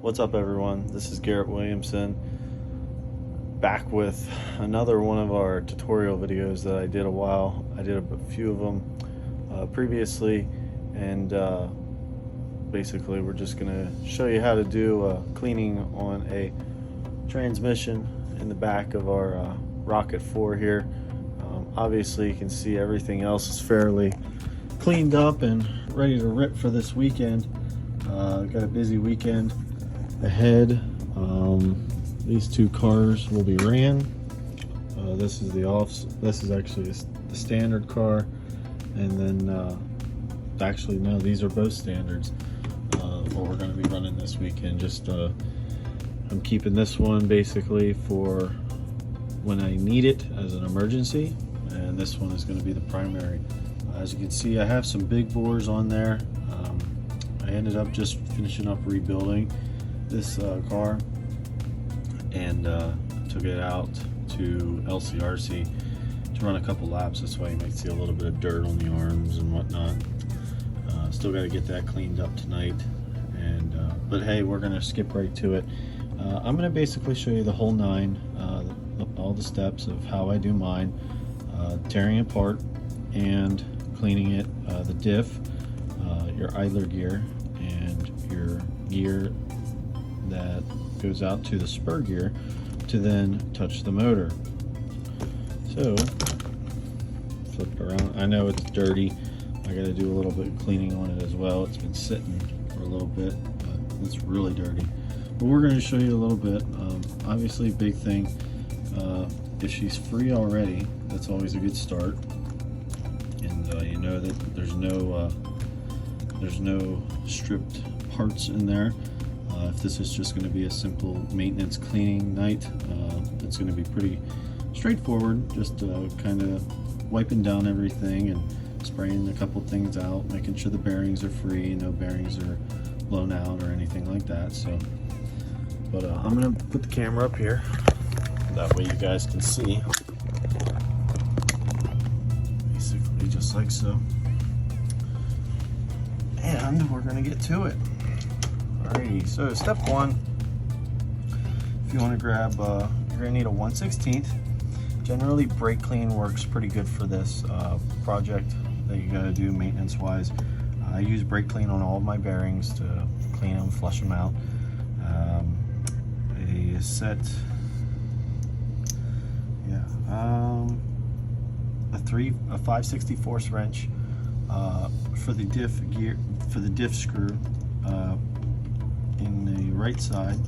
What's up, everyone? This is Garrett Williamson, back with another one of our tutorial videos that I did I did a few of them previously, and basically we're just going to show you how to do cleaning on a transmission in the back of our Rocket 4 here. Obviously you can see everything else is fairly cleaned up and ready to rip for this weekend. Got a busy weekend ahead. These two cars will be ran. This is this is actually the standard car, and then actually no, these are both standards. What we're going to be running this weekend. Just I'm keeping this one basically for when I need it as an emergency, and this one is going to be the primary. As you can see, I have some big bores on there. I ended up just finishing up rebuilding this car, and took it out to LCRC to run a couple laps. That's why you might see a little bit of dirt on the arms and whatnot. Still got to get that cleaned up tonight, and but hey, we're gonna skip right to it. I'm gonna basically show you the whole nine, all the steps of how I do mine, tearing it apart and cleaning it, the diff, your idler gear, and your gear that goes out to the spur gear to then touch the motor. So flip it around. I know it's dirty. I got to do a little bit of cleaning on it as well. It's been sitting for a little bit, but it's really dirty. But we're going to show you a little bit. Obviously, big thing, if she's free already, that's always a good start. And you know that there's no stripped parts in there. If this is just going to be a simple maintenance cleaning night, it's going to be pretty straightforward. Just kind of wiping down everything and spraying a couple things out, making sure the bearings are free, no bearings are blown out or anything like that. So, but I'm going to put the camera up here. That way you guys can see. Basically just like so. And we're going to get to it. Alrighty, so step one, if you want to grab, you're going to need a 1/16. Generally, brake clean works pretty good for this project that you got to do maintenance wise. I use brake clean on all of my bearings to clean them, flush them out. A 5/64 wrench for the diff gear, for the diff screw in the right side.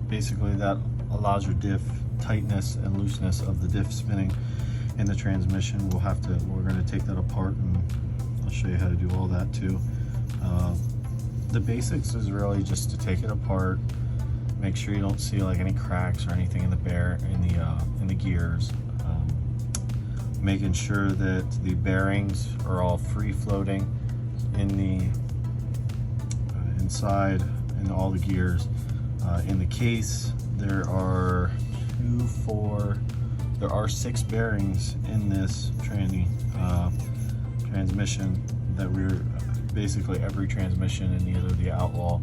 Basically that allows your diff tightness and looseness of the diff spinning in the transmission. We're going to take that apart, and I'll show you how to do all that too. The basics is really just to take it apart, make sure you don't see like any cracks or anything in the gears, making sure that the bearings are all free floating in the inside in all the gears. In the case, there are 6 bearings in this transmission that we're basically every transmission in either the Outlaw,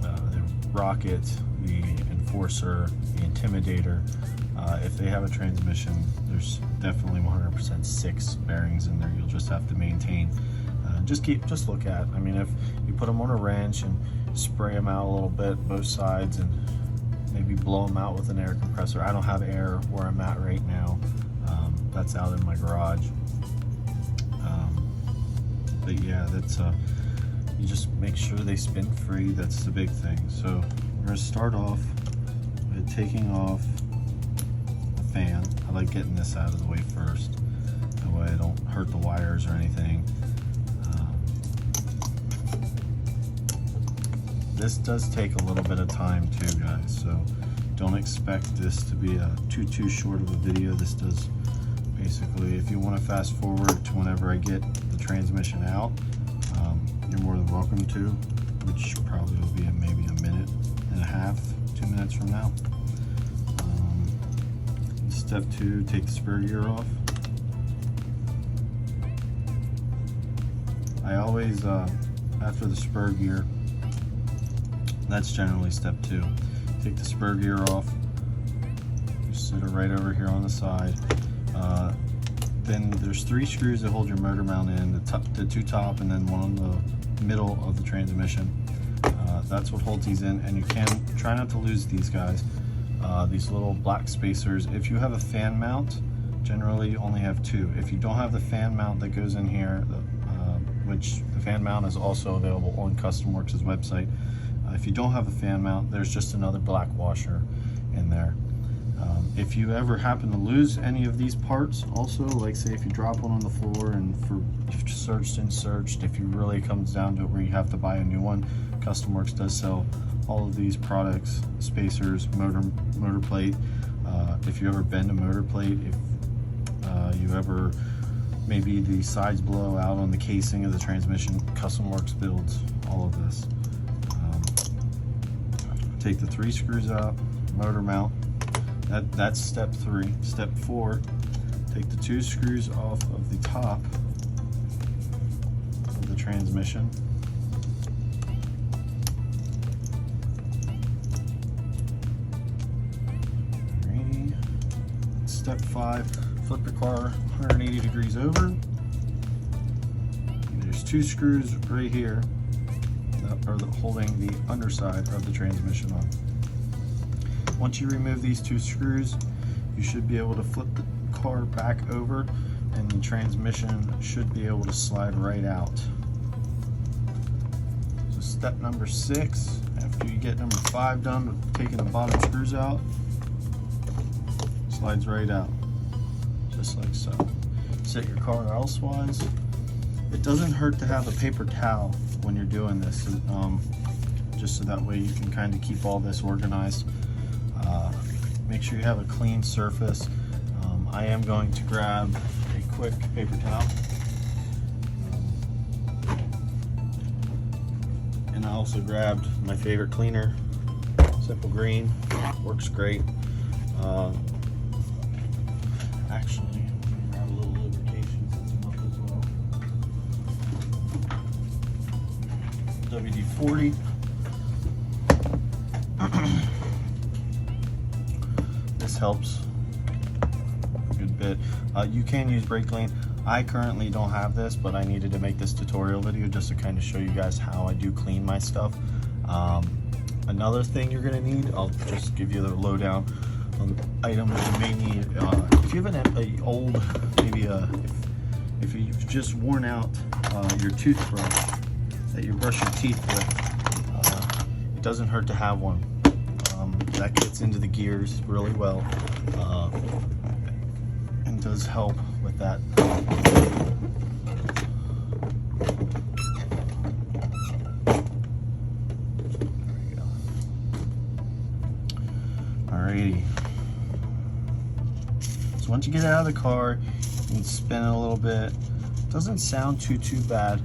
the Rocket, the Enforcer, the Intimidator. If they have a transmission, there's definitely 100% 6 bearings in there. You'll just have to maintain. Just look at. I mean, if you put them on a wrench and spray them out a little bit, both sides, and maybe blow them out with an air compressor. I don't have air where I'm at right now. That's out in my garage. But yeah, that's you just make sure they spin free. That's the big thing. So we're gonna start off with taking off the fan. I like getting this out of the way first. That way I don't hurt the wires or anything. This does take a little bit of time too, guys, so don't expect this to be too short of a video. This does basically, if you want to fast forward to whenever I get the transmission out, you're more than welcome to, which probably will be maybe a minute and a half, 2 minutes from now. Step 2, take the spur gear off. I always after the spur gear. That's generally step 2. Take the spur gear off, just sit it right over here on the side. Then there's 3 screws that hold your motor mount in, the 2 top and then one on the middle of the transmission. That's what holds these in, and you can try not to lose these guys. These little black spacers. If you have a fan mount, generally you only have 2. If you don't have the fan mount that goes in here, which the fan mount is also available on Customworks' website. If you don't have a fan mount, there's just another black washer in there. If you ever happen to lose any of these parts, also, like say if you drop one on the floor and you've searched and searched, if it really comes down to it where you have to buy a new one, Customworks does sell all of these products, spacers, motor plate. If you ever bend a motor plate, if you ever, maybe the sides blow out on the casing of the transmission, Customworks builds all of this. Take the 3 screws out, motor mount. That's step 3. Step 4, take the 2 screws off of the top of the transmission. Step 5, flip your car 180 degrees over. And there's 2 screws right here that are holding the underside of the transmission on. Once you remove these 2 screws, you should be able to flip the car back over and the transmission should be able to slide right out. So step number 6, after you get number 5 done with taking the bottom screws out, slides right out, just like so. Set your car elsewise. It doesn't hurt to have a paper towel when you're doing this, just so that way you can kind of keep all this organized. Make sure you have a clean surface. I am going to grab a quick paper towel. And I also grabbed my favorite cleaner, Simple Green. Works great. Actually, grab a little lubrication since I'm up as well. WD-40. This helps a good bit. You can use brake clean. I currently don't have this, but I needed to make this tutorial video just to kind of show you guys how I do clean my stuff. Another thing you're going to need, I'll just give you the lowdown on items you may need. If you have an old, maybe if you've just worn out your toothbrush that you brush your teeth with, it doesn't hurt to have one. That gets into the gears really well and does help with that. There we go. Alrighty. So once you get out of the car, you can spin it a little bit. It doesn't sound too bad.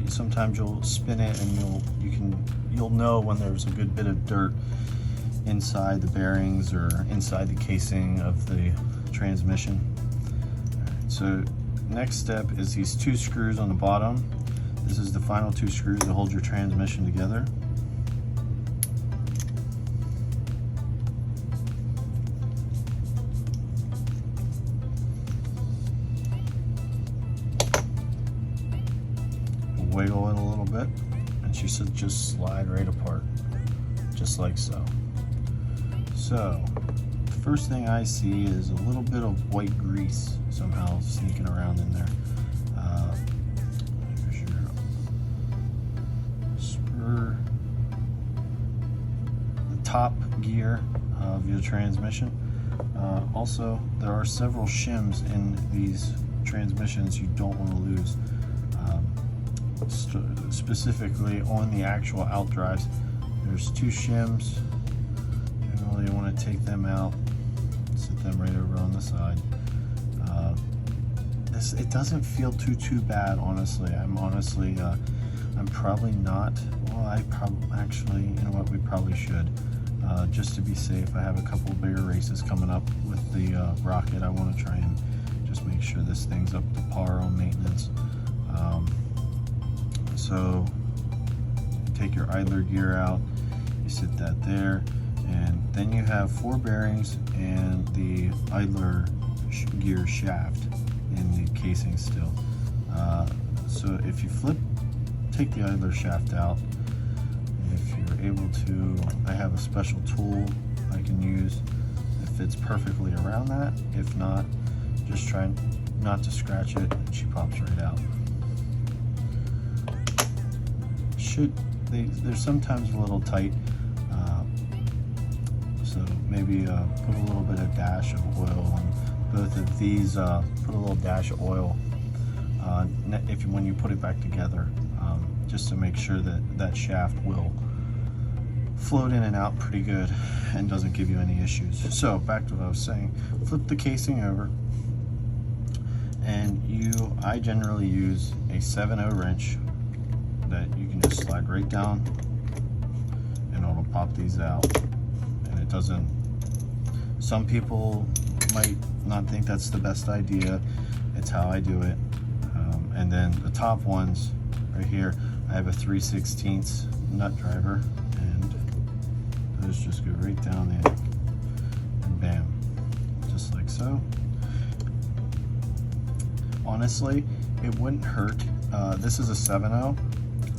Sometimes you'll spin it and you'll know when there's a good bit of dirt inside the bearings or inside the casing of the transmission. Right, so next step is these 2 screws on the bottom. This is the final 2 screws that hold your transmission together. Wiggle it a little bit and she should just slide right apart, just like so. So the first thing I see is a little bit of white grease somehow sneaking around in there. There's your spur, the top gear of your transmission. Also, there are several shims in these transmissions you don't want to lose. Specifically on the actual out drives, there's 2 shims. Generally you want to take them out, set them right over on the side. It doesn't feel too bad, honestly. I'm probably not, well, actually, you know what, we probably should, just to be safe. I have a couple of bigger races coming up with the Rocket. I want to try and just make sure this thing's up to par on maintenance. So take your idler gear out, you sit that there, and then you have 4 bearings and the idler gear shaft in the casing still. So if you take the idler shaft out, if you're able to, I have a special tool I can use that fits perfectly around that. If not, just try not to scratch it, and she pops right out. They're sometimes a little tight, so maybe put a little bit of dash of oil on both of these. Put a little dash of oil when you put it back together, just to make sure that that shaft will float in and out pretty good and doesn't give you any issues. So back to what I was saying, flip the casing over, and I generally use a 7/0 wrench that you can just slide right down and it'll pop these out. And it doesn't, some people might not think that's the best idea. It's how I do it. And then the top ones right here, I have a 3/16 nut driver, and those just go right down in and bam, just like so. Honestly, it wouldn't hurt. This is a 7/0.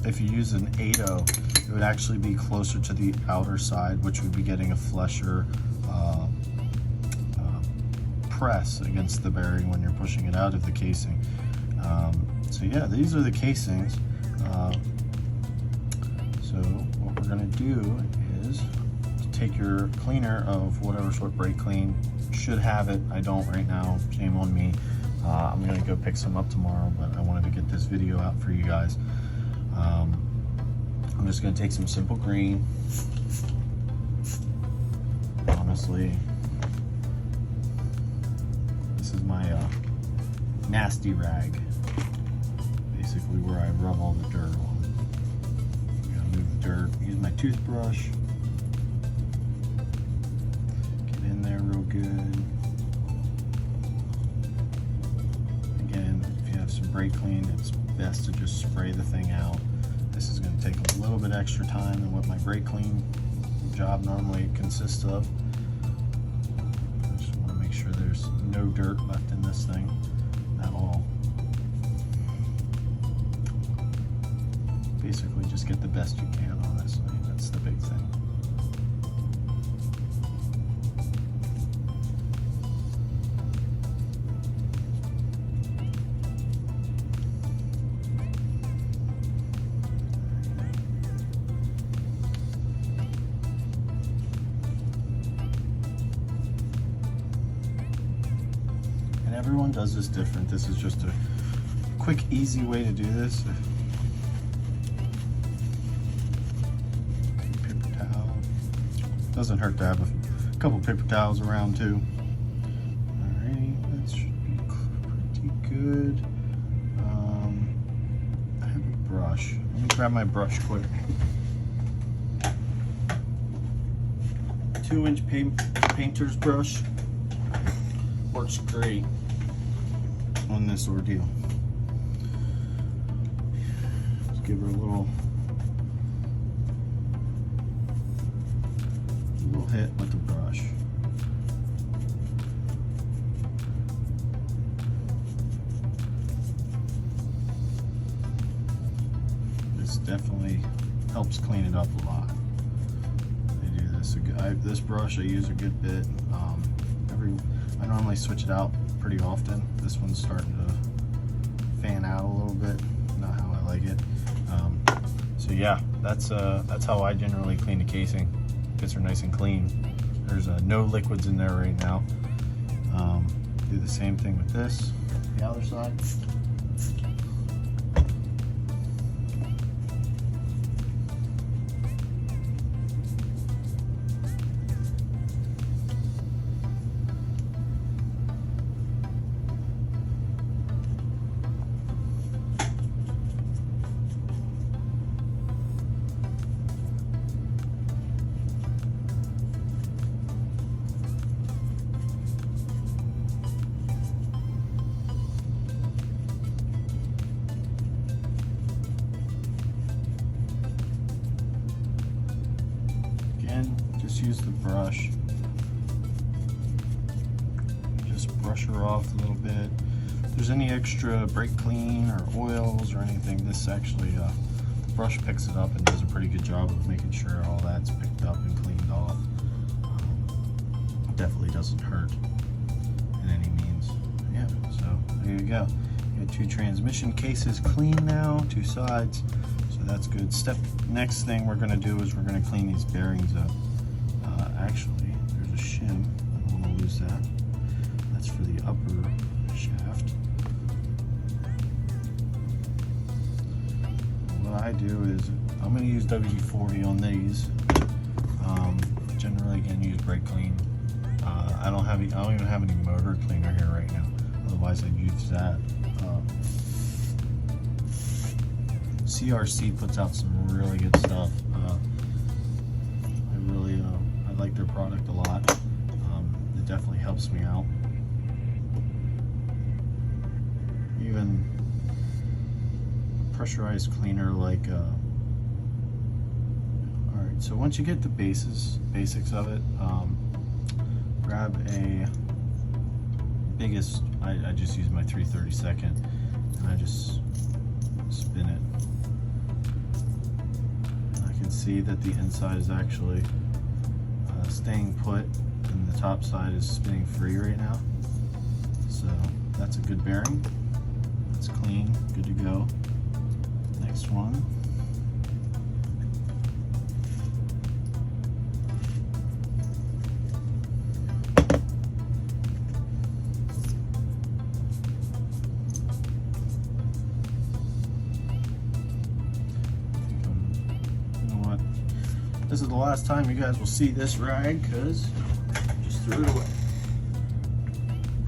If you use an 8/0, it would actually be closer to the outer side, which would be getting a flesher press against the bearing when you're pushing it out of the casing. So yeah, these are the casings. So what we're gonna do is take your cleaner of whatever sort, brake clean. Should have it, I don't right now, shame on me. I'm gonna go pick some up tomorrow, but I wanted to get this video out for you guys. I'm just gonna take some simple green. Honestly, this is my nasty rag, basically where I rub all the dirt on. I'm gonna move the dirt, use my toothbrush, get in there real good. Again, if you have some brake clean, it's best to just spray the thing out. This is going to take a little bit extra time than what my brake clean job normally consists of. I just want to make sure there's no dirt left in this thing at all. Basically just get the best you can, honestly. That's the big thing. Everyone does this different. This is just a quick, easy way to do this. Paper towel. Doesn't hurt to have a couple paper towels around too. Alrighty, that should be pretty good. I have a brush. Let me grab my brush quick. 2-inch painter's brush works great on this ordeal. Just give her a little hit with the brush. This definitely helps clean it up a lot. I do this. This brush I use a good bit. I normally switch it out pretty often. This one's starting to fan out a little bit. Not how I like it. So yeah, that's how I generally clean the casing. Gets her nice and clean. There's no liquids in there right now. Do the same thing with this, the other side. just use the brush. Just brush her off a little bit. If there's any extra brake clean or oils or anything, this actually, the brush picks it up and does a pretty good job of making sure all that's picked up and cleaned off. Definitely doesn't hurt in any means. Yeah, so there you go. You got 2 transmission cases clean now, 2 sides, so that's good. Next thing we're going to do is we're going to clean these bearings up. Actually, there's a shim. I don't want to lose that. That's for the upper shaft. What I do is I'm going to use WD-40 on these. Generally, again, use brake clean. I don't even have any motor cleaner here right now. Otherwise, I'd use that. CRC puts out some really good stuff. I like their product a lot. It definitely helps me out. Even pressurized cleaner like. All right, so once you get the basics of it. Grab a biggest, I just use my 3/32 and I just spin it. And I can see that the inside is actually staying put and the top side is spinning free right now. So that's a good bearing. It's clean, good to go. Next one. This is the last time you guys will see this rag because I just threw it away.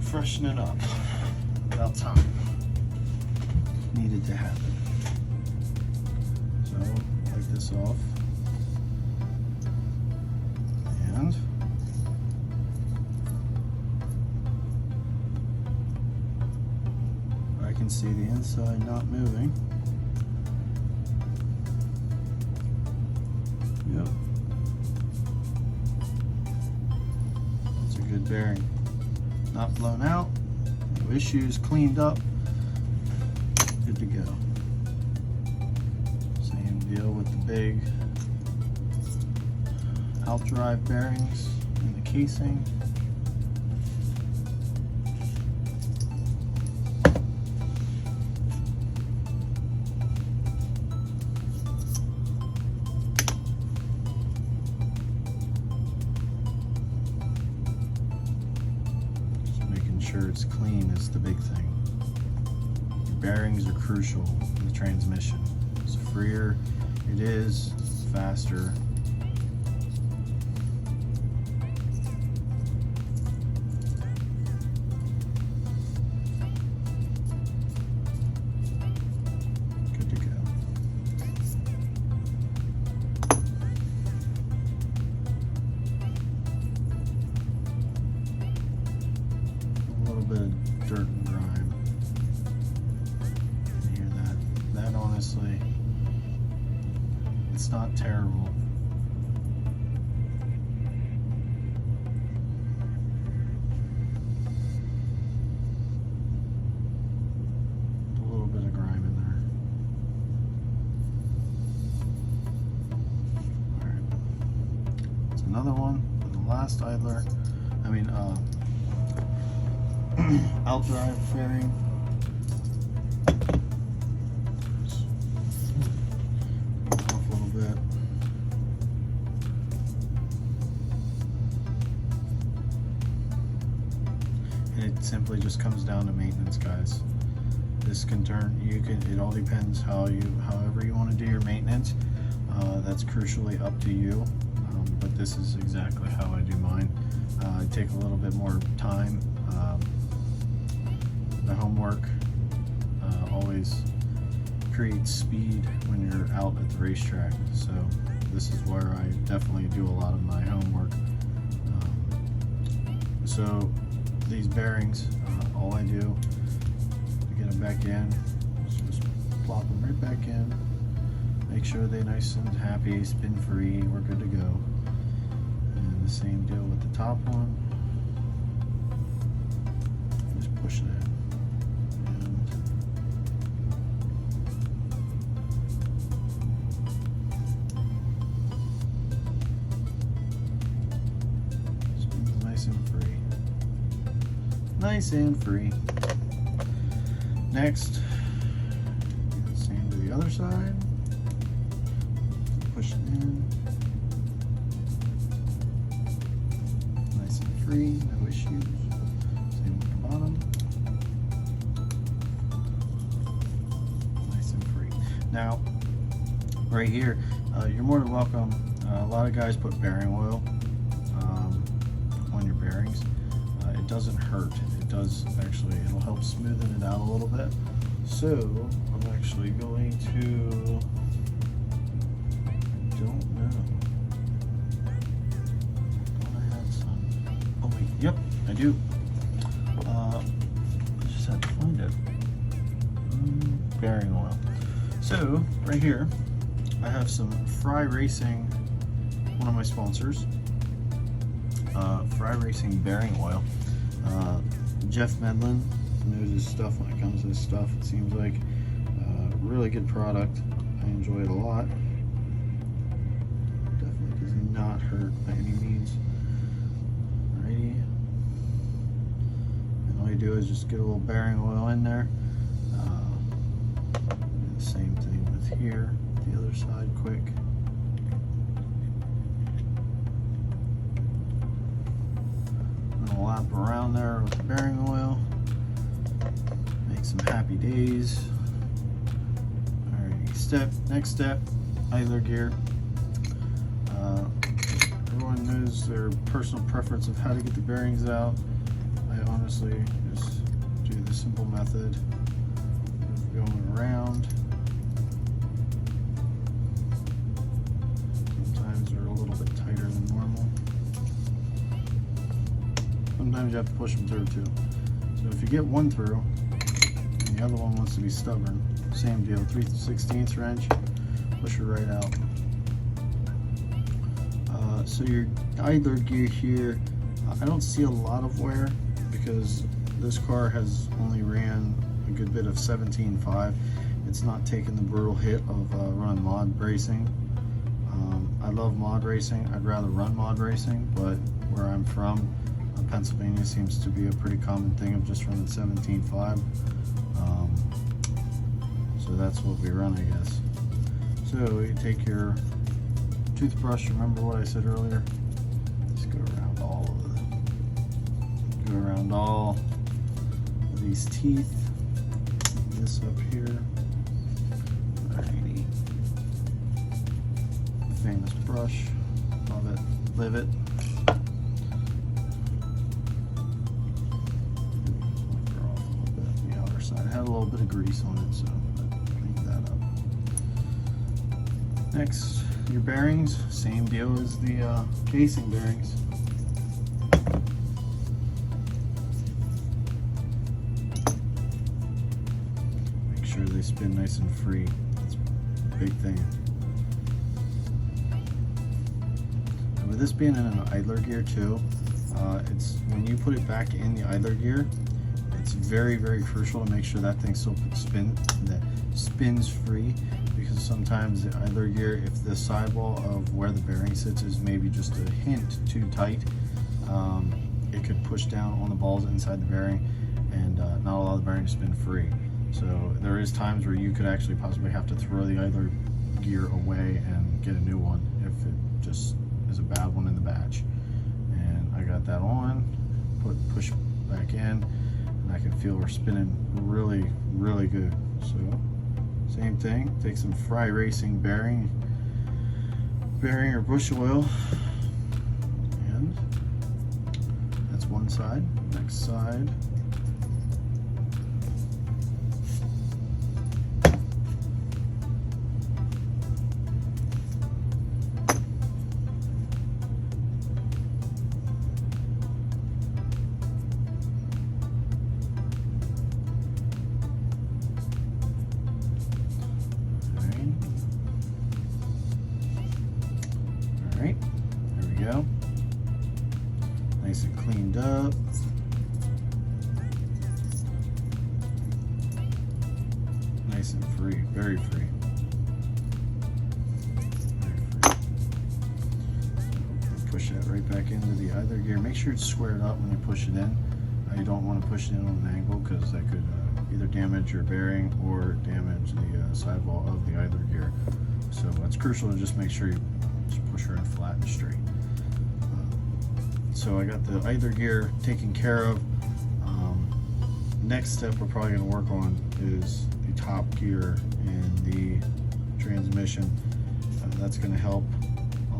Freshen it up. About time. Needed to happen. So, take this off. And I can see the inside not moving. Yep. That's a good bearing. Not blown out, no issues, cleaned up, good to go. Same deal with the big outdrive bearings in the casing. Sure it's clean is the big thing. Your bearings are crucial in the transmission. The freer it is, the faster. Good to go. Bit of dirt and grime. You hear that? That honestly, it's not terrible. A little bit of grime in there. Alright. It's another one for the last idler. Outdrive bearing. Off a little bit. And it simply just comes down to maintenance, guys. This can turn, it all depends however you want to do your maintenance. That's crucially up to you. But this is exactly how I do mine. I take a little bit more time. The homework always creates speed when you're out at the racetrack, so this is where I definitely do a lot of my homework. So these bearings, all I do to get them back in is just plop them right back in, make sure they're nice and happy, spin free, we're good to go. the same deal with the top one. Just push it in. And nice and free. Nice and free. Next, same to the other side. Push it in. Nice and free, no issues. Same with the bottom. Nice and free. Now, right here, you're more than welcome. A lot of guys put bearing oil on your bearings. It doesn't hurt. It does actually, it'll help smoothen it out a little bit. So, I'm actually going to, I don't know. Thought I had some. Oh wait, yep, I do. I just had to find it. Bearing oil. So, right here, I have some Fry Racing, one of my sponsors. Fry Racing bearing oil. Jeff Medlin knows his stuff when it comes to this stuff. It seems like a really good product. I enjoy it a lot. Definitely does not hurt by any means. Alrighty. And all you do is just get a little bearing oil in there. Do the same thing with here, the other side quick. Lap around there with the bearing oil. Make some happy days. Alright, next step, idler gear. Everyone knows their personal preference of how to get the bearings out. I honestly just do the simple method of going around. Sometimes they're a little bit tighter than normal. Sometimes you have to push them through too. So if you get one through, and the other one wants to be stubborn, same deal, 3/16 wrench, push it right out. So your idler gear here, I don't see a lot of wear because this car has only ran a good bit of 17.5. It's not taken the brutal hit of running mod racing. I love mod racing. I'd rather run mod racing, but where I'm from, Pennsylvania seems to be a pretty common thing of just running 17.5. So that's what we run, I guess. So you take your toothbrush, remember what I said earlier? Just go around all of these teeth. This up here. Alrighty. Famous brush. Love it. Live it. I had a little bit of grease on it, so I cleaned that up. Next, your bearings, same deal as the casing bearings. Make sure they spin nice and free. That's a big thing. And with this being in an idler gear too, it's when you put it back in the idler gear, it's very, very crucial to make sure that thing still spins free, because sometimes the idler gear, if the sidewall of where the bearing sits is maybe just a hint too tight, it could push down on the balls inside the bearing and not allow the bearing to spin free. So there is times where you could actually possibly have to throw the idler gear away and get a new one if it just is a bad one in the batch. And I got that on, push back in, and I can feel we're spinning really, really good. So same thing, take some Fry Racing bearing or bush oil, and that's one side. Next side. Alright, there we go. lined up. Nice and free, very free. Push that right back into the either gear. Make sure it's squared up when you push it in. You don't want to push it in on an angle because that could either damage your bearing or damage the sidewall of the either gear. So it's crucial to just make sure you just push her in flat and straight. So I got the either gear taken care of. Next step we're probably going to work on is the top gear in the transmission. That's going to help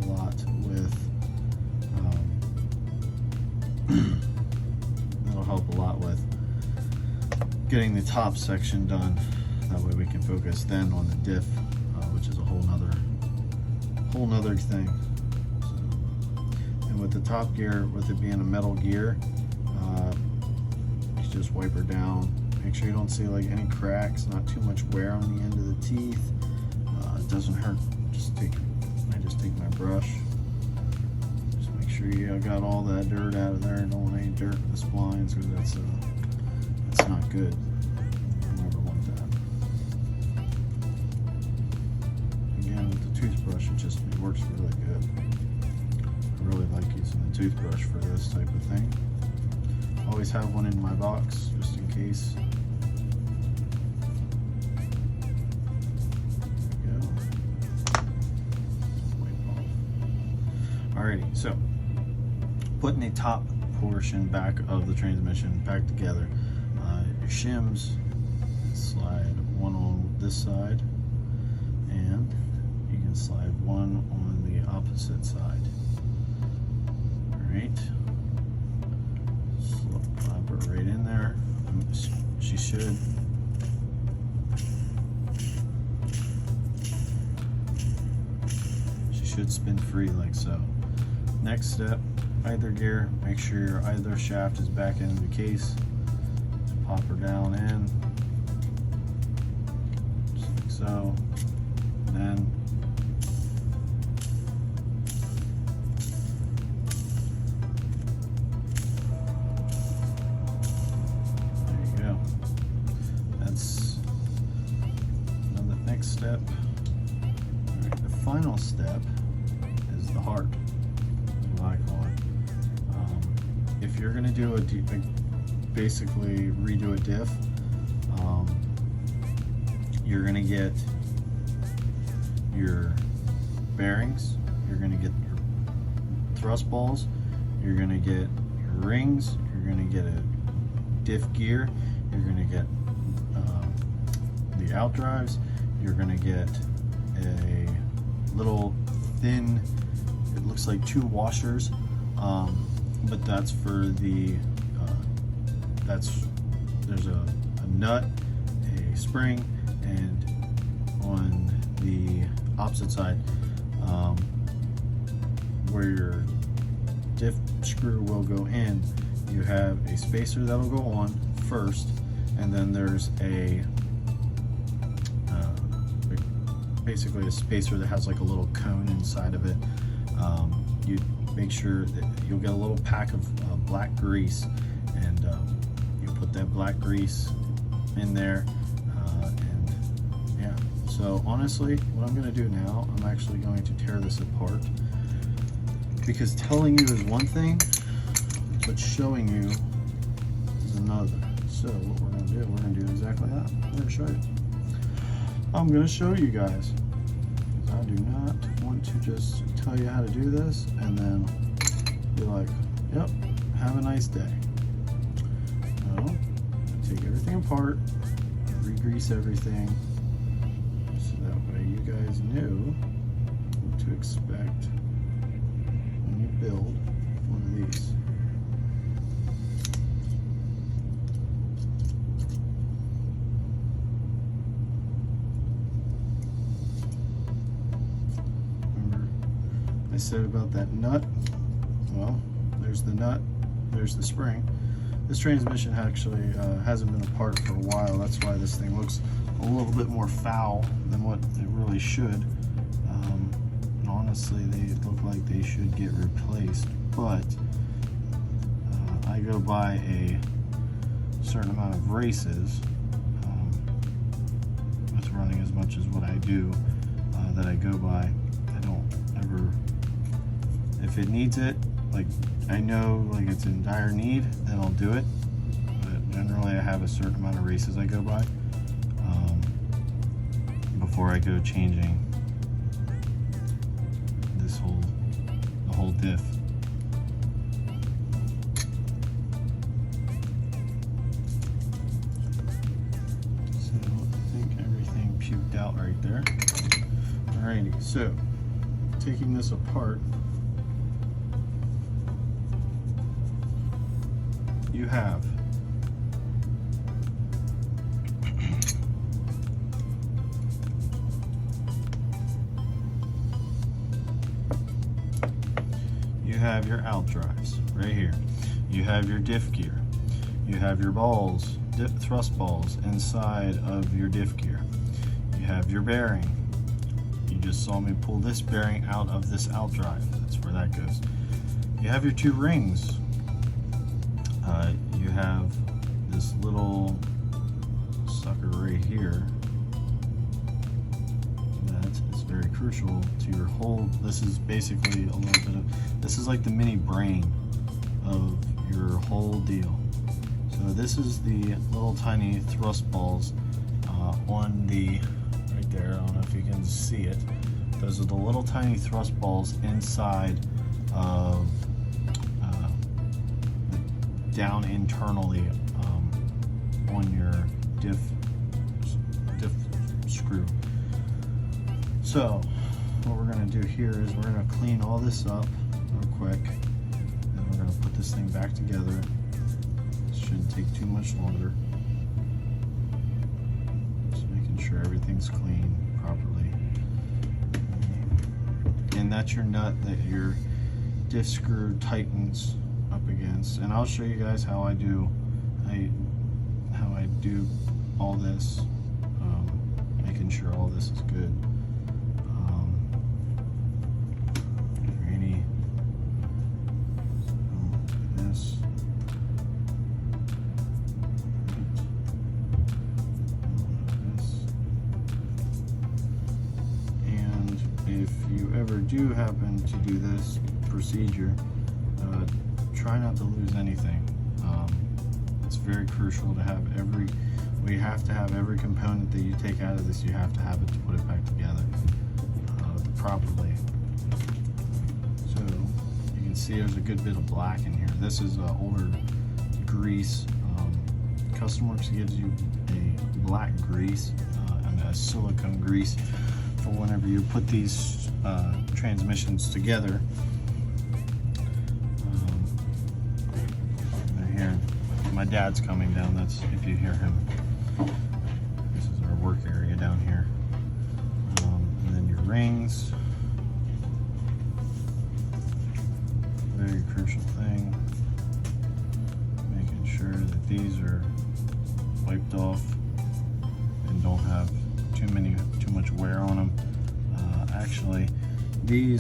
a lot with that'll help a lot with getting the top section done. That way we can focus then on the diff, which is a whole nother thing. So, and with the top gear, with it being a metal gear, you just wipe her down. Make sure you don't see like any cracks, not too much wear on the end of the teeth. It doesn't hurt. I just take my brush. Sure you got all that dirt out of there. Don't want any dirt in the splines because that's not good. I never want that. Again, with the toothbrush, it works really good. I really like using the toothbrush for this type of thing. Always have one in my box just in case. There we go. Alrighty, so putting the top portion back of the transmission back together. Your shims, slide one on this side, and you can slide one on the opposite side. Alright, slap her right in there. She should spin free like so. Next step, either gear, make sure your either shaft is back into the case. Just pop her down in, just like so. And then there you go. That's another next step. All right, the final step is the heart. I call it. If you're going to do basically redo a diff, you're going to get your bearings, you're going to get your thrust balls, you're going to get your rings, you're going to get a diff gear, you're going to get the out drives, you're going to get a little thin, it looks like 2 washers, but that's for the there's a nut, a spring, and on the opposite side where your diff screw will go in, you have a spacer that'll go on first, and then there's a basically a spacer that has like a little cone inside of it. You make sure that you'll get a little pack of black grease, and you put that black grease in there, and yeah. So honestly, what I'm going to do now, I'm actually going to tear this apart, because telling you is one thing, but showing you is another. So what we're going to do, we're going to do exactly that. I'm going to show you. I'm going to show you guys. I do not want to just tell you how to do this and then be like, yep, have a nice day. No, take everything apart, re-grease everything, so that way you guys knew what to expect when you build one of these. I said about that nut, well, there's the nut, there's the spring. This transmission actually hasn't been apart for a while. That's why this thing looks a little bit more foul than what it really should. And honestly, they look like they should get replaced, but I I go by a certain amount of races with running as much as what I do, that I go by. I don't ever, if it needs it, like I know like it's in dire need, then I'll do it. But generally I have a certain amount of races I go by before I go changing the whole diff. So I think everything puked out right there. Alrighty, so taking this apart, you have your out drives right here. You have your diff gear. You have your balls, thrust balls inside of your diff gear. You have your bearing. You just saw me pull this bearing out of this out drive. That's where that goes. You have your two rings. You have this little sucker right here that is very crucial to your whole. This is basically a little bit of, this is like the mini brain of your whole deal. So this is the little tiny thrust balls on the, right there, I don't know if you can see it. Those are the little tiny thrust balls inside of down internally on your diff screw. So what we're going to do here is we're going to clean all this up real quick, and we're going to put this thing back together. This shouldn't take too much longer. Just making sure everything's clean properly. And that's your nut that your diff screw tightens up against, and I'll show you guys how I do all this, making sure all this is good. This. And if you ever do happen to do this procedure, try not to lose anything. It's very crucial to have we have to have every component that you take out of this, you have to have it to put it back together properly. So you can see there's a good bit of black in here. This is older grease. Customworks gives you a black grease and a silicone grease for whenever you put these transmissions together. Here, my dad's coming down. That's if you hear him. This is our work area down here. And then your rings. Very crucial thing. Making sure that these are wiped off and don't have too much wear on them. Actually, you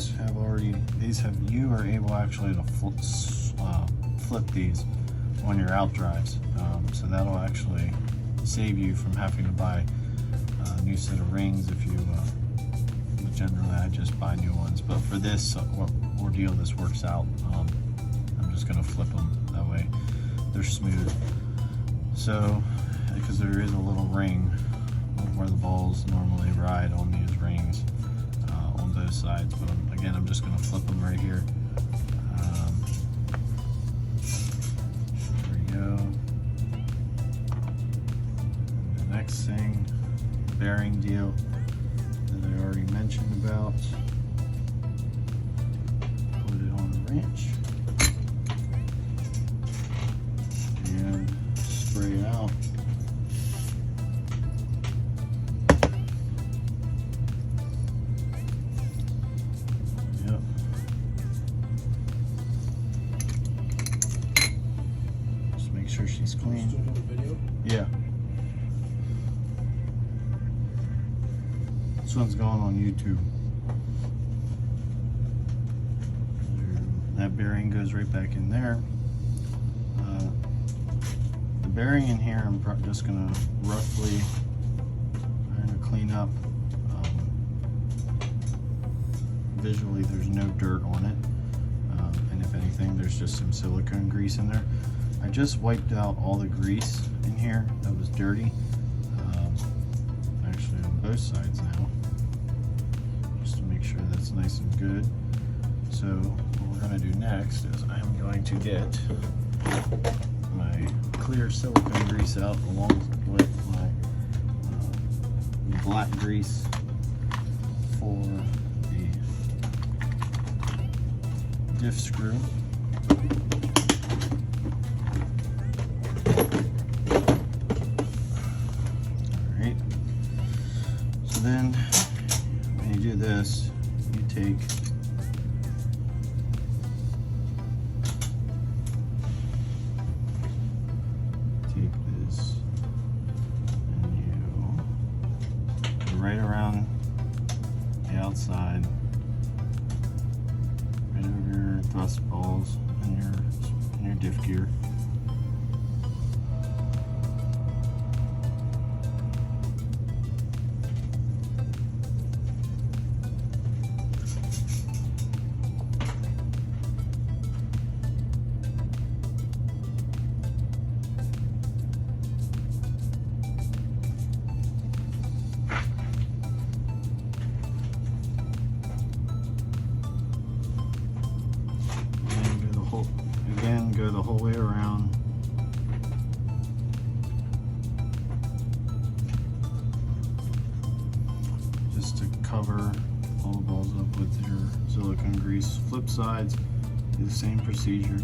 are able actually to flip these on your out drives, so that'll actually save you from having to buy a new set of rings. If you generally I just buy new ones, but for this ordeal, this works out. I'm just going to flip them, that way they're smooth. So because there is a little ring where the balls normally ride on these rings on both sides, but again I'm just going to flip them right here. The next thing, bearing deal that I already mentioned about. Put it on the wrench and spray it out. Yep. Just make sure she's clean. Still doing video? Yeah. This one's going on YouTube. That bearing goes right back in there. bearing in here, I'm just going to roughly clean up. Visually, there's no dirt on it, and if anything, there's just some silicone grease in there. I just wiped out all the grease in here that was dirty, actually on both sides now, just to make sure that's nice and good. So what we're going to do next is I'm going to get my clear silicone grease out along with my black grease for the diff screw. Alright, so then when you do this, you take this and you go right around the outside, right over your thrust balls and your diff gear. Go the whole way around. Just to cover all the balls up with your silicone grease. Flip sides, do the same procedure.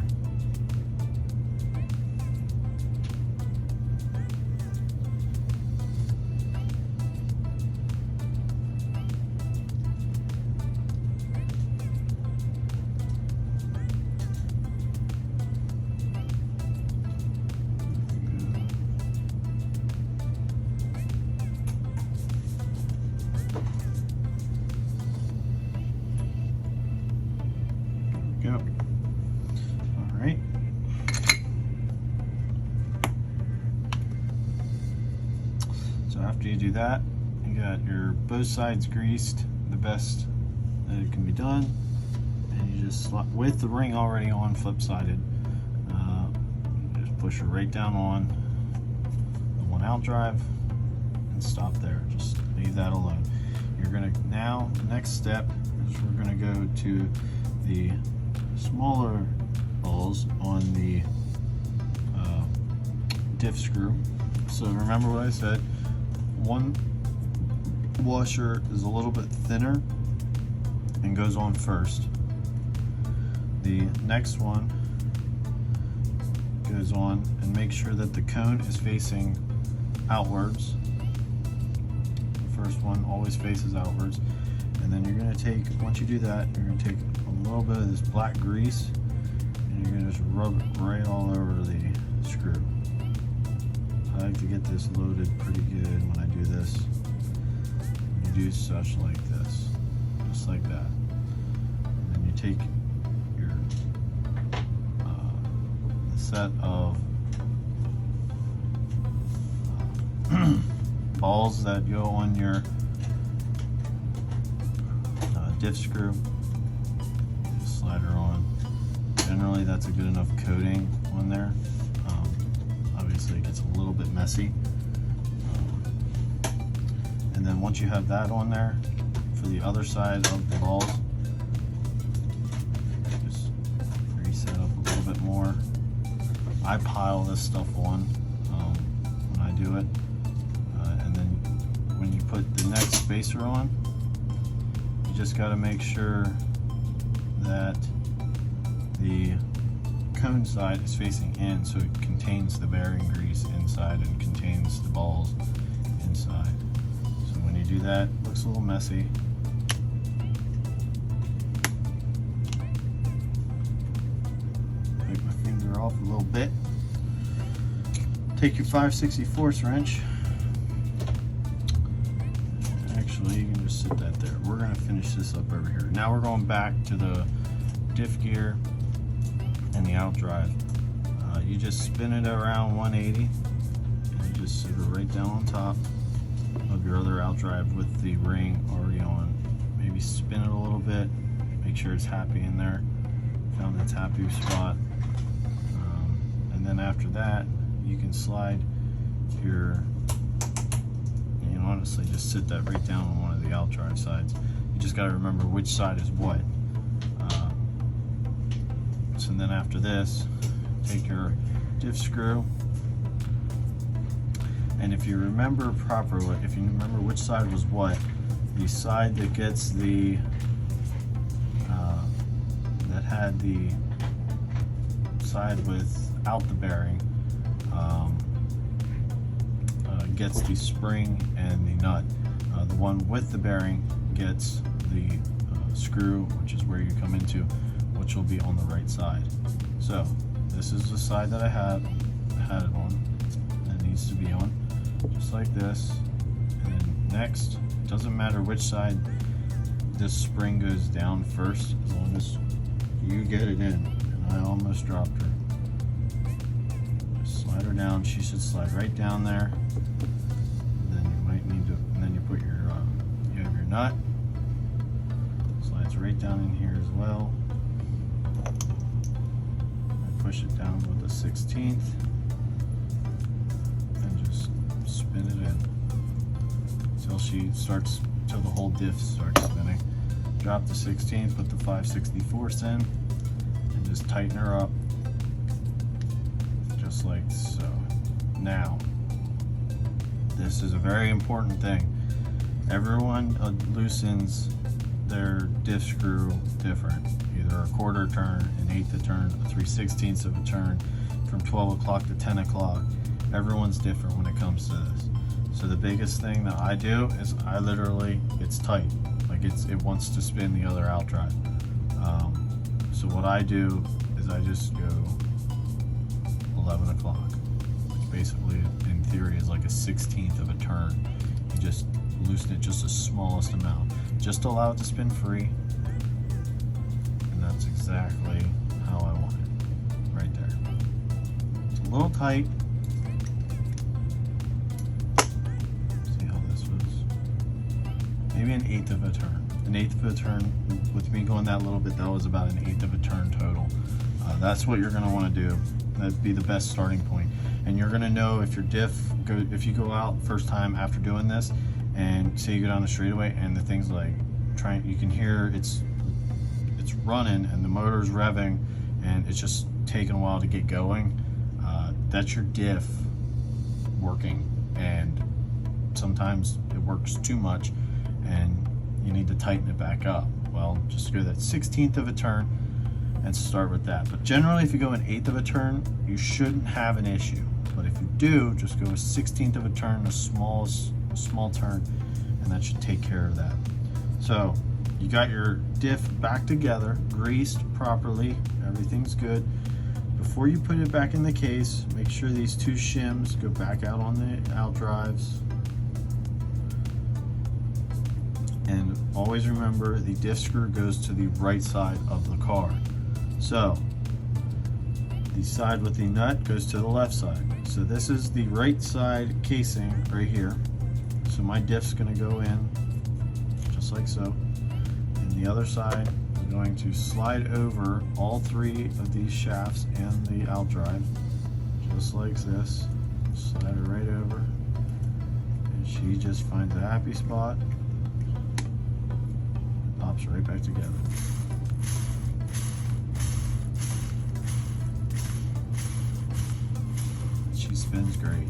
Go. All right. So after you do that, you got your both sides greased the best that it can be done, and you just slot with the ring already on, flip-sided. Just push it right down on the one out drive and stop there. Just leave that alone. You're gonna now. The next step is we're gonna go to the smaller balls on the diff screw. So remember what I said, one washer is a little bit thinner and goes on first. The next one goes on, and make sure that the cone is facing outwards. The first one always faces outwards. And then you're going to take, once you do that, you're going to take a little bit of this black grease and you're going to just rub it right all over the screw. I like to get this loaded pretty good when I do this. You do such like this, just like that. And then you take your set of balls that go on your diff screw, just slide her on. Generally that's a good enough coating on there. Obviously it gets a little bit messy. And then once you have that on there, for the other side of the balls, just reset up a little bit more. I pile this stuff on when I do it. And then when you put the next spacer on, you just got to make sure that the cone side is facing in, so it contains the bearing grease inside and contains the balls inside. So when you do that, it looks a little messy. Take my finger off a little bit. Take your 5/64 wrench. Actually, you can just sit that there. We're going to finish this up over here. Now we're going back to the diff gear and the out drive. You just spin it around 180 and you just sit it right down on top of your other out drive with the ring already on. Maybe spin it a little bit, make sure it's happy in there, found its happy spot. And then after that, you can slide your, you know, honestly just sit that right down on one of the out drive sides. You just got to remember which side is what. So then after this, take your diff screw, and if you remember properly, if you remember which side was what, the side that gets the that had the side without the bearing gets the spring and the nut. The one with the bearing gets the screw, which is where you come into, which will be on the right side. So this is the side that I had it on, that needs to be on, just like this. And then next, it doesn't matter which side this spring goes down first, as long as you get it in. And I almost dropped her. Just slide her down. She should slide right down there. And then you might need to, and then you put your you have your nut. Slides right down in here as well. Push it down with a 16th and just spin it in till she starts, till the whole diff starts spinning. Drop the 16th, put the 5/64 in, and just tighten her up just like so. Now, this is a very important thing. Everyone loosens their diff screw different. Either a quarter turn, an eighth a turn, a 3/16 of a turn, from 12 o'clock to 10 o'clock. Everyone's different when it comes to this. So the biggest thing that I do is I literally, it's tight. Like it wants to spin the other out drive. So what I do is I just go 11 o'clock. Basically, in theory, is like a 16th of a turn. You just loosen it just the smallest amount. Just allow it to spin free. That's exactly how I want it, right there. It's a little tight. See how this was? Maybe an eighth of a turn. An eighth of a turn, with me going that little bit, that was about an eighth of a turn total. That's what you're gonna wanna do. That'd be the best starting point. And you're gonna know if your diff, if you go out first time after doing this, and say you go down the straightaway and the thing's like, you can hear it's running and the motor's revving and it's just taking a while to get going, that's your diff working, and sometimes it works too much and you need to tighten it back up. Well, just go that 16th of a turn and start with that. But generally, if you go an eighth of a turn, you shouldn't have an issue. But if you do, just go a 16th of a turn, a small turn, and that should take care of that. So you got your diff back together, greased properly, everything's good. Before you put it back in the case, make sure these two shims go back out on the out drives. And always remember, the diff screw goes to the right side of the car. So the side with the nut goes to the left side. So this is the right side casing right here. So my diff's gonna go in just like so. And the other side, I'm going to slide over all three of these shafts and the out drive, just like this. Slide her right over. And she just finds a happy spot. Pops right back together. She spins great.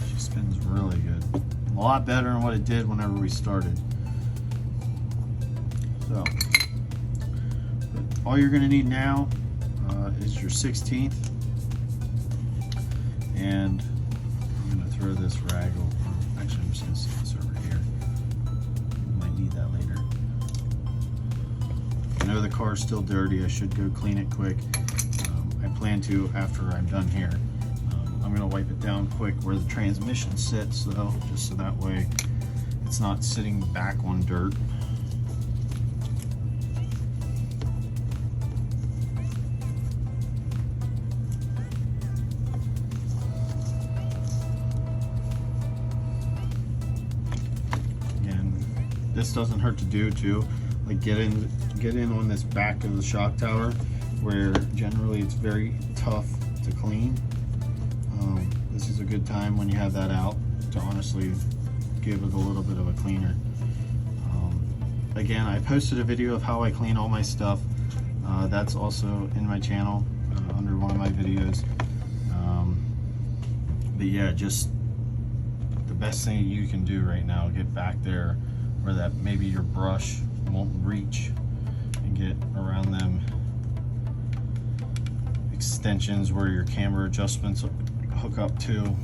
She spins really good. A lot better than what it did whenever we started. So, all you're gonna need now is your 16th. And I'm gonna throw this rag over. Actually, I'm just gonna set this over here. Might need that later. I know the car's still dirty. I should go clean it quick. I plan to after I'm done here. I'm gonna wipe it down quick where the transmission sits, though, just so that way it's not sitting back on dirt. this doesn't hurt to do too. Like get in on this back of the shock tower where generally it's very tough to clean. This is a good time when you have that out to honestly give it a little bit of a cleaner. Again, I posted a video of how I clean all my stuff. That's also in my channel under one of my videos. But yeah, just the best thing you can do right now, get back there where that maybe your brush won't reach, and get around them extensions where your camera adjustments hook up to.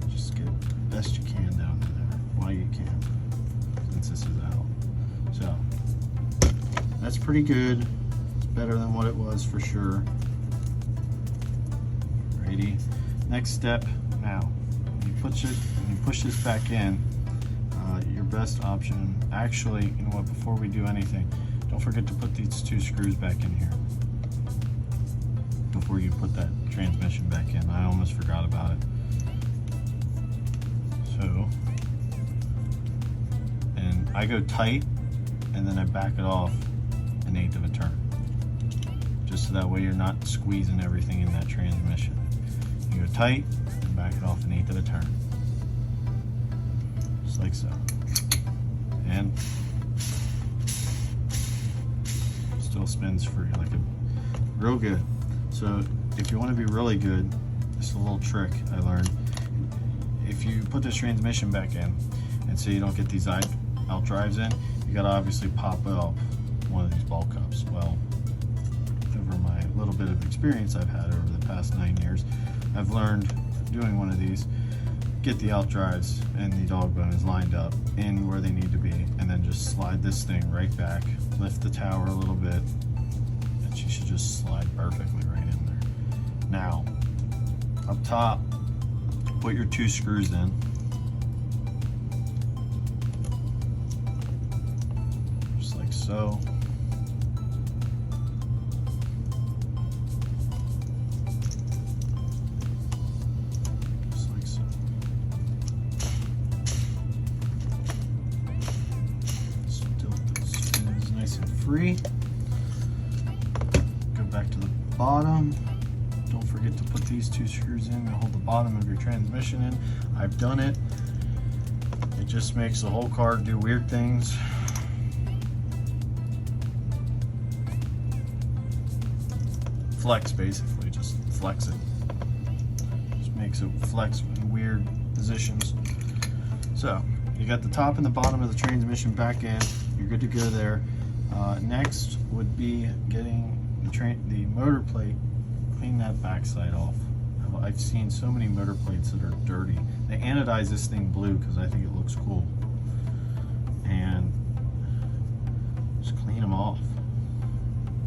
Just get the best you can down in there while you can, since this is out. So that's pretty good. It's better than what it was for sure. Righty. Next step now. When you push this back in, your best option. Actually, you know what? Before we do anything, don't forget to put these 2 screws back in here before you put that transmission back in. I almost forgot about it. So, and I go tight, and then I back it off 1/8 of a turn, just so that way you're not squeezing everything in that transmission. You go tight and back it off 1/8 of a turn, just like so, and still spins free, like a real good. So if you want to be really good, this is a little trick I learned. If you put this transmission back in, and so you don't get these out drives in, you got to obviously pop up one of these ball cups. Well, over my little bit of experience I've had over the past 9 years, I've learned doing one of these, get the out drives and the dog bones lined up in where they need to be, and then just slide this thing right back, lift the tower a little bit, and she should just slide perfectly right in there. Now, up top, put your 2 screws in. Just like so. Free. Go back to the bottom. Don't forget to put these 2 screws in to hold the bottom of your transmission in. I've done it. It just makes the whole car do weird things. Flex, basically, just flex it. Just makes it flex in weird positions. So you got the top and the bottom of the transmission back in. You're good to go there. Next would be getting the motor plate, clean that backside off. I've seen so many motor plates that are dirty. They anodize this thing blue because I think it looks cool. And just clean them off.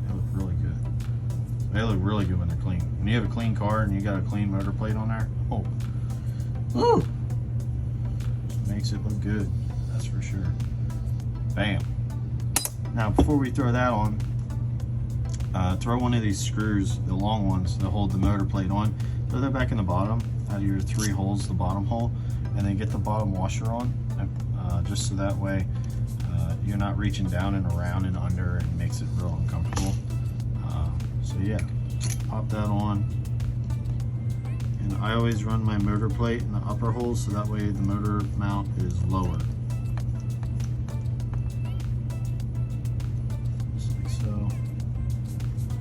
They look really good. They look really good when they're clean. When you have a clean car and you got a clean motor plate on there, oh, woo! Just makes it look good, that's for sure. Bam. Now, before we throw that on, throw one of these screws, the long ones that hold the motor plate on, throw that back in the bottom out of your 3 holes, the bottom hole, and then get the bottom washer on, just so that way you're not reaching down and around and under, and makes it real uncomfortable. So yeah, pop that on. And I always run my motor plate in the upper hole so that way the motor mount is lower.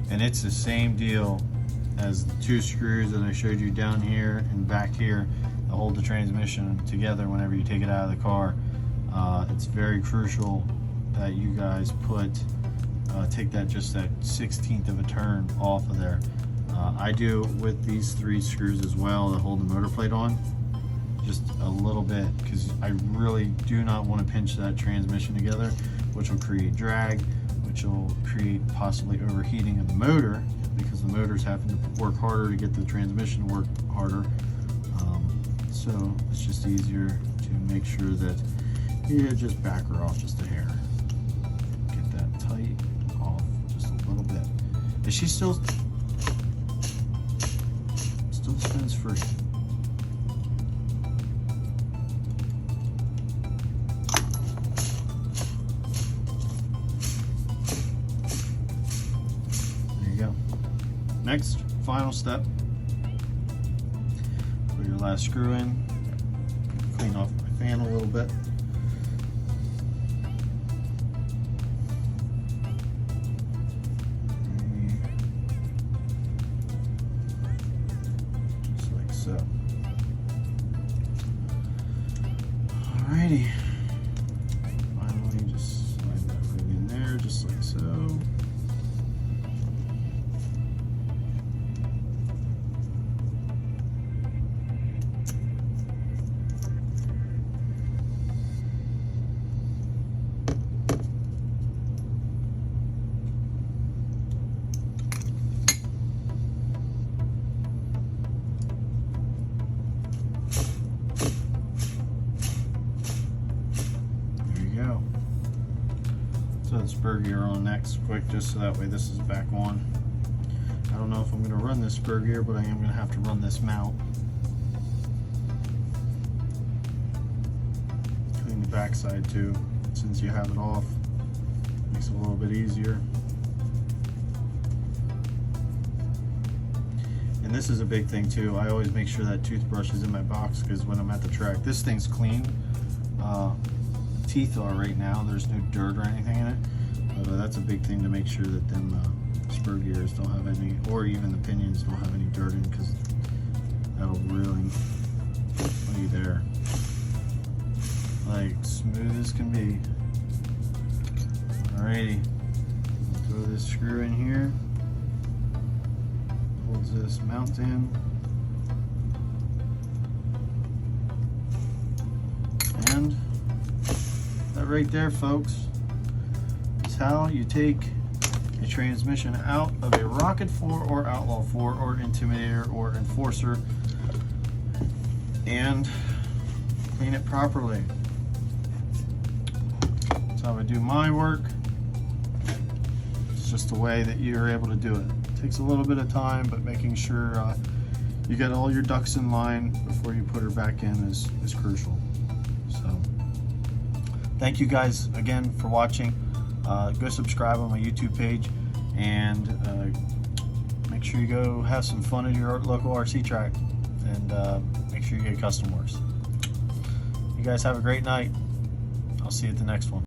And it's the same deal as the 2 screws that I showed you down here and back here that hold the transmission together whenever you take it out of the car. It's very crucial that you guys take that 1/16 of a turn off of there. I do with these 3 screws as well that hold the motor plate on, just a little bit, because I really do not want to pinch that transmission together, which will create drag, which will create possibly overheating of the motor, because the motor's having to work harder to get the transmission to work harder. So it's just easier to make sure that you just back her off just a hair. Get that tight off just a little bit. Is she still spins free? next final step, put your last screw in, clean off my fan a little bit. Just like so. Alrighty. Finally, just slide that ring in there, just like so. Throw the spur gear on next quick, just so that way this is back on. I don't know if I'm going to run this spur gear, but I am going to have to run this mount. Clean the back side too, since you have it off. Makes it a little bit easier. And this is a big thing too. I always make sure that toothbrush is in my box, because when I'm at the track, this thing's clean. Teeth are right now, there's no dirt or anything in it, but that's a big thing to make sure that them spur gears don't have any, or even the pinions don't have any dirt in, because that'll really put you there like smooth as can be. Alrighty, throw this screw in here, holds this mount in, and that right there, folks, is how you take a transmission out of a Rocket 4 or Outlaw 4 or Intimidator or Enforcer and clean it properly. That's how I do my work. It's just the way that you're able to do it. It takes a little bit of time, but making sure you get all your ducks in line before you put her back in is crucial. So thank you guys again for watching. Go subscribe on my YouTube page, and make sure you go have some fun at your local RC track, and make sure you get Customworks. You guys have a great night. I'll see you at the next one.